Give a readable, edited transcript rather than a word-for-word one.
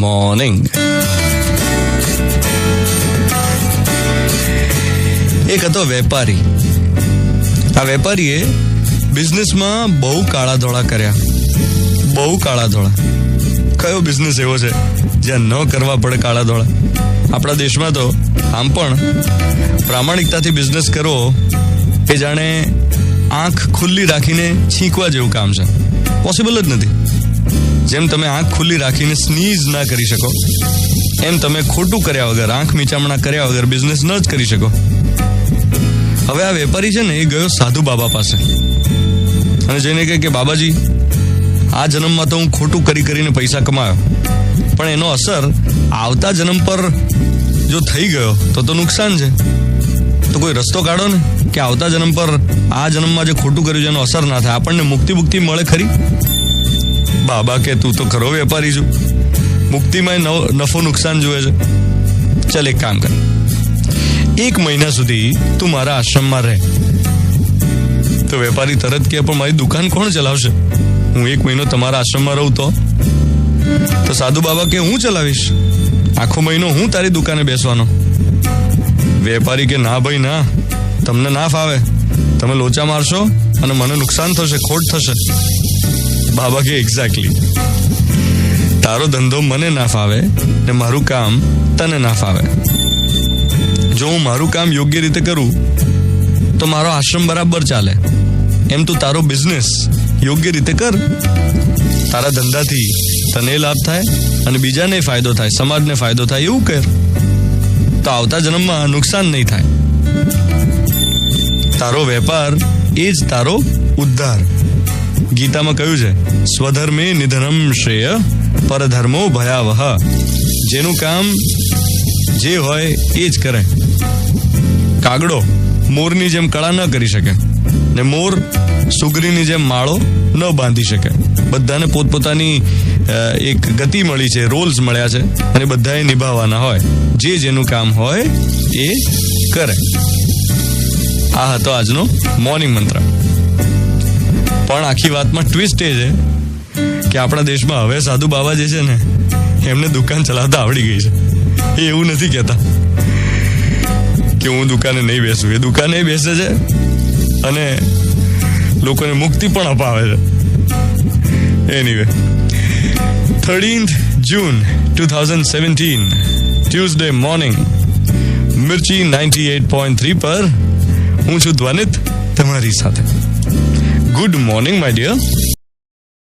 Morning. એક હતો વેપારી. આ વેપારીએ બિઝનેસમાં બહુ કાળા ધોળા કર્યા. બહુ કાળા ધોળા. કયો બિઝનેસ એવો છે જ્યાં ન કરવા પડે કાળા ધોળા? આપણા દેશમાં તો આમ પણ પ્રામાણિકતાથી બિઝનેસ કરવો એ જાણે આંખ ખુલ્લી રાખીને છીંકવા જેવું કામ છે. પોસિબલ જ નથી. જેમ તમે આંખ ખુલ્લી રાખીને સ્નીઝ ના કરી શકો, એમ તમે ખોટું કર્યા વગર, આંખ મીચામણા કર્યા વગર બિઝનેસ ન જ કરી શકો. હવે આ વેપારી છે ને, એ ગયો સાધુ બાબા પાસે અને જઈને કહે કે બાબાજી, આ જન્મમાં તો હું ખોટું કરીને પૈસા કમાયો, પણ એનો અસર આવતા જન્મ પર જો થઈ ગયો તો નુકસાન છે. તો કોઈ રસ્તો કાઢો ને કે આવતા જન્મ પર આ જન્મમાં જે ખોટું કર્યું છે એનો અસર ના થાય, આપણને મુક્તિ મળે ખરી? બાબા કે તું તો ખરો વેપારી છું, મુક્તિમાં નફો નુકસાન જુએ છે. ચાલ એક કામ કર, 1 મહિના સુધી તું મારા આશ્રમમાં રહે. તો વેપારી તરત કે પણ મારી દુકાન કોણ ચલાવશે? હું 1 મહિનો તમારા આશ્રમમાં રહું તો સાધુ બાબા કે હું ચલાવીશ, આખો મહિનો હું તારી દુકાને બેસવાનો. વેપારી કે ના ભાઈ ના, તમને ના ફાવે, તમે લોચા મારશો અને મને નુકસાન થશે, ખોટ થશે. બાબા કે એક્ઝેક્ટલી, તારો ધંધો મને ના ફાવે ને મારું કામ તને ના ફાવે. જો હું મારું કામ યોગ્ય રીતે કરું તો મારો આશ્રમ બરાબર ચાલે. એમ તું તારો બિઝનેસ યોગ્ય રીતે કર. તારા ધંધાથી તને લાભ થાય અને બીજાને ફાયદો થાય, સમાજને ફાયદો થાય, એવું કર તો આવતા જન્મમાં નુકસાન નહીં થાય. તારો વેપાર એ જ તારો ઉદ્ધાર. ગીતામાં કહ્યું છે, સ્વધર્મે નિધનમ શ્રેય પરધર્મો ભયાવહ. જેનું કામ જે હોય એ જ કરે. કાગડો મોરની જેમ કળા ન કરી શકે ને મોર સુગરીની જેમ માળો ન બાંધી શકે. બધાને પોતપોતાની એક ગતિ મળી છે, રોલ્સ મળ્યા છે અને બધાએ નિભાવવાના હોય. જે જેનું કામ હોય એ કરે. આ હતો આજનો મોર્નિંગ મંત્ર. પણ આખી વાતમાં ટ્વિસ્ટ એ છે કે આપણા દેશમાં હવે સાધુ બાબા જે છે ને, એમને દુકાન ચલાવતા આવડી ગઈ છે. એ એવું નથી કહેતા કે હું દુકાને નહીં બેસું. એ દુકાને બેસે છે અને લોકોને મુક્તિ પણ અપાવે છે. Anyway, 13th June 2017 Tuesday morning, Mirchi 98.3 પર હું છું ધ્વનિત તમારી સાથે. Good morning my dear.